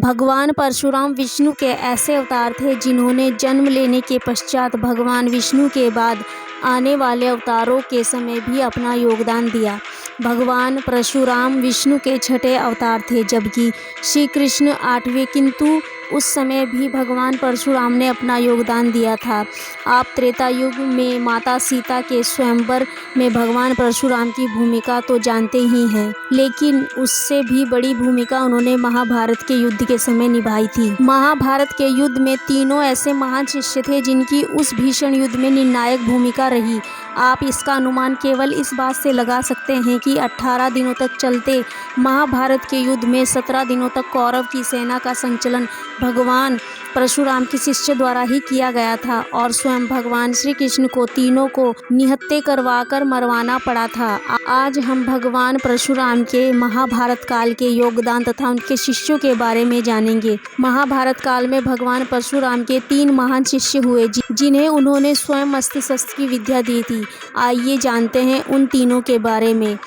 भगवान परशुराम विष्णु के ऐसे अवतार थे जिन्होंने जन्म लेने के पश्चात भगवान विष्णु के बाद आने वाले अवतारों के समय भी अपना योगदान दिया। भगवान परशुराम विष्णु के छठे अवतार थे, जबकि श्री कृष्ण आठवें, किंतु उस समय भी भगवान परशुराम ने अपना योगदान दिया था। आप त्रेता युग में माता सीता के स्वयंवर में भगवान परशुराम की भूमिका तो जानते ही हैं, लेकिन उससे भी बड़ी भूमिका उन्होंने महाभारत के युद्ध के समय निभाई थी। महाभारत के युद्ध में तीनों ऐसे महान शिष्य थे जिनकी उस भीषण युद्ध में निर्णायक भूमिका रही। आप इसका अनुमान केवल इस बात से लगा सकते हैं कि 18 दिनों तक चलते महाभारत के युद्ध में 17 दिनों तक कौरव की सेना का संचालन भगवान परशुराम के शिष्य द्वारा ही किया गया था और स्वयं भगवान श्री कृष्ण को तीनों को निहत्थे करवाकर मरवाना पड़ा था। आज हम भगवान परशुराम के महाभारत काल के योगदान तथा उनके शिष्यों के बारे में जानेंगे। महाभारत काल में भगवान परशुराम के 3 महान शिष्य हुए जिन्हें उन्होंने स्वयं अस्त्र शस्त्र की विद्या दी थी। आइए जानते हैं उन तीनों के बारे में।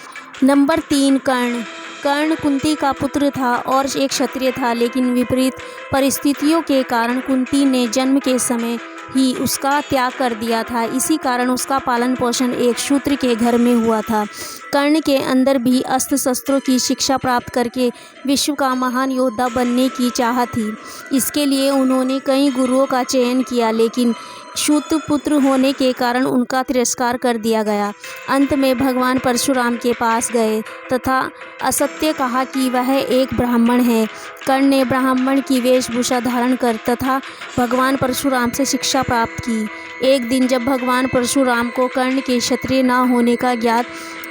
नंबर 3, कर्ण। कर्ण कुंती का पुत्र था और एक क्षत्रिय था, लेकिन विपरीत परिस्थितियों के कारण कुंती ने जन्म के समय ही उसका त्याग कर दिया था। इसी कारण उसका पालन पोषण एक शूद्र के घर में हुआ था। कर्ण के अंदर भी अस्त्र शस्त्रों की शिक्षा प्राप्त करके विश्व का महान योद्धा बनने की चाह थी। इसके लिए उन्होंने कई गुरुओं का चयन किया, लेकिन शूद्र पुत्र होने के कारण उनका तिरस्कार कर दिया गया। अंत में भगवान परशुराम के पास गए तथा असत्य कहा कि वह एक ब्राह्मण है। कर्ण ने ब्राह्मण की वेशभूषा धारण कर तथा भगवान परशुराम से शिक्षा प्राप्त की। एक दिन जब भगवान परशुराम को कर्ण के क्षत्रिय न होने का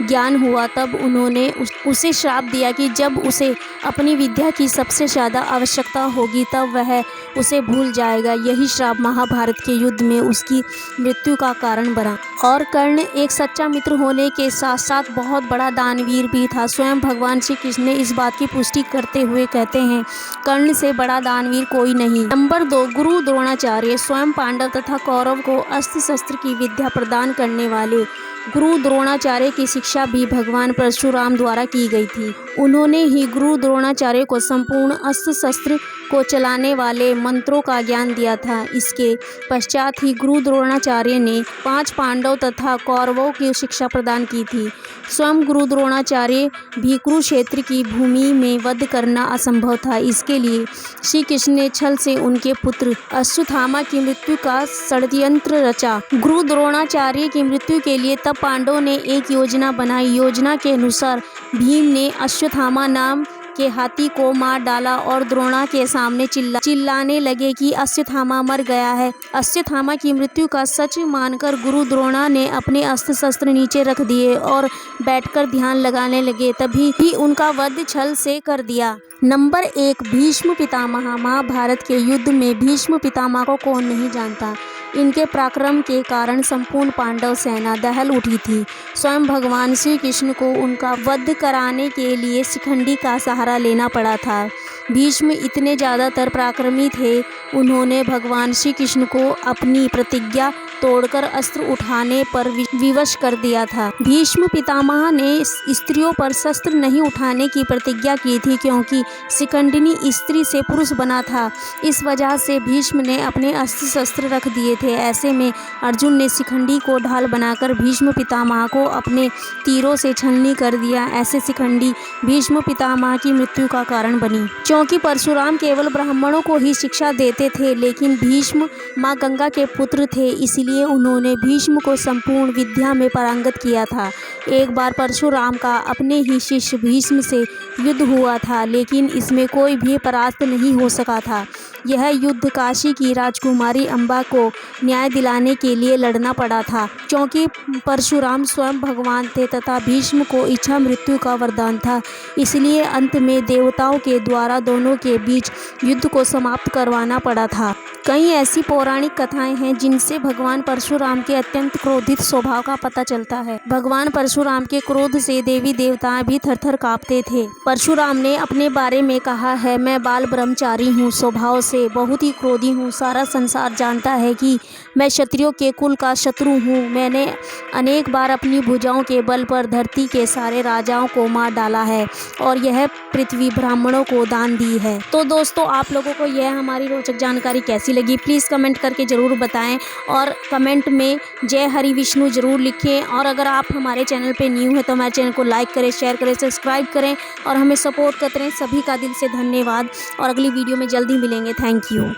ज्ञान हुआ, तब उन्होंने उसे श्राप दिया कि जब उसे अपनी विद्या की सबसे ज़्यादा आवश्यकता होगी तब वह उसे भूल जाएगा। यही श्राप महाभारत के युद्ध में उसकी मृत्यु का कारण बना। और कर्ण एक सच्चा मित्र होने के साथ साथ बहुत बड़ा दानवीर भी था। स्वयं भगवान श्री कृष्ण ने इस बात की पुष्टि करते हुए कहते हैं, कर्ण से बड़ा दानवीर कोई नहीं। नंबर 2, गुरु द्रोणाचार्य। स्वयं पांडव तथा कौरव को अस्त्र शस्त्र की विद्या प्रदान करने वाले गुरु द्रोणाचार्य की शिक्षा भी भगवान परशुराम द्वारा की गई थी। उन्होंने ही गुरु द्रोणाचार्य को संपूर्ण अस्त्र शस्त्र को चलाने वाले मंत्रों का ज्ञान दिया था। इसके पश्चात ही गुरु द्रोणाचार्य ने 5 पांडव तथा कौरवों की शिक्षा प्रदान की थी। स्वयं गुरु द्रोणाचार्य भी कुरुक्षेत्र की भूमि में वध करना असंभव था। इसके लिए श्री कृष्ण ने छल से उनके पुत्र अश्वत्थामा की मृत्यु का षड्यंत्र रचा। गुरु द्रोणाचार्य की मृत्यु के लिए तब पांडवों ने एक योजना बनाई। योजना के अनुसार भीम ने अश्वत्थामा नाम के हाथी को मार डाला और द्रोणा के सामने चिल्लाने लगे कि अश्वत्थामा मर गया है। अश्वत्थामा की मृत्यु का सच मानकर गुरु द्रोणा ने अपने अस्त्र शस्त्र नीचे रख दिए और बैठकर ध्यान लगाने लगे। तभी भी उनका वध छल से कर दिया। नंबर 1, भीष्म पितामह। महाभारत के युद्ध में भीष्म पितामह को कौन नहीं जानता। इनके पराक्रम के कारण संपूर्ण पांडव सेना दहल उठी थी। स्वयं भगवान श्री कृष्ण को उनका वध कराने के लिए शिखंडी का सहारा लेना पड़ा था। भीष्म इतने ज़्यादातर पराक्रमी थे, उन्होंने भगवान श्री कृष्ण को अपनी प्रतिज्ञा तोड़कर अस्त्र उठाने पर विवश कर दिया था। भीष्म पितामह ने स्त्रियों पर शस्त्र नहीं उठाने की प्रतिज्ञा की थी, क्योंकि शिखंडिनी स्त्री से पुरुष बना था। इस वजह से भीष्म ने अपने अस्त्र शस्त्र रख दिए थे। ऐसे में अर्जुन ने शिखंडी को ढाल बनाकर भीष्म पितामह को अपने तीरों से छलनी कर दिया। ऐसे शिखंडी भीष्म पितामह की मृत्यु का कारण बनी। क्योंकि परशुराम केवल ब्राह्मणों को ही शिक्षा देते थे, लेकिन भीष्म माँ गंगा के पुत्र थे, इसलिए उन्होंने भीष्म को संपूर्ण विद्या में पारंगत किया था। एक बार परशुराम का अपने ही शिष्य भीष्म से युद्ध हुआ था, लेकिन इसमें कोई भी परास्त नहीं हो सका था। यह युद्ध काशी की राजकुमारी अम्बा को न्याय दिलाने के लिए लड़ना पड़ा था, क्योंकि परशुराम स्वयं भगवान थे तथा भीष्म को इच्छा मृत्यु का वरदान था। इसलिए अंत में देवताओं के द्वारा दोनों के बीच युद्ध को समाप्त करवाना पड़ा था। कई ऐसी पौराणिक कथाएं हैं जिनसे भगवान परशुराम के अत्यंत क्रोधित स्वभाव का पता चलता है। भगवान परशुराम के क्रोध से देवी देवता भी थरथर कांपते थे। परशुराम ने अपने बारे में कहा है, मैं बाल ब्रह्मचारी हूँ, स्वभाव से बहुत ही क्रोधी हूँ। सारा संसार जानता है कि मैं क्षत्रियों के कुल का शत्रु हूँ। मैंने अनेक बार अपनी भुजाओं के बल पर धरती के सारे राजाओं को मार डाला है और यह पृथ्वी ब्राह्मणों को दान दी है। तो दोस्तों, आप लोगों को यह हमारी रोचक जानकारी कैसी लगी प्लीज़ कमेंट करके ज़रूर बताएं और कमेंट में जय हरि विष्णु ज़रूर लिखें। और अगर आप हमारे चैनल पे न्यू हैं तो हमारे चैनल को लाइक करें, शेयर करें, सब्सक्राइब करें और हमें सपोर्ट करते रहें। सभी का दिल से धन्यवाद और अगली वीडियो में जल्दी मिलेंगे। Thank you.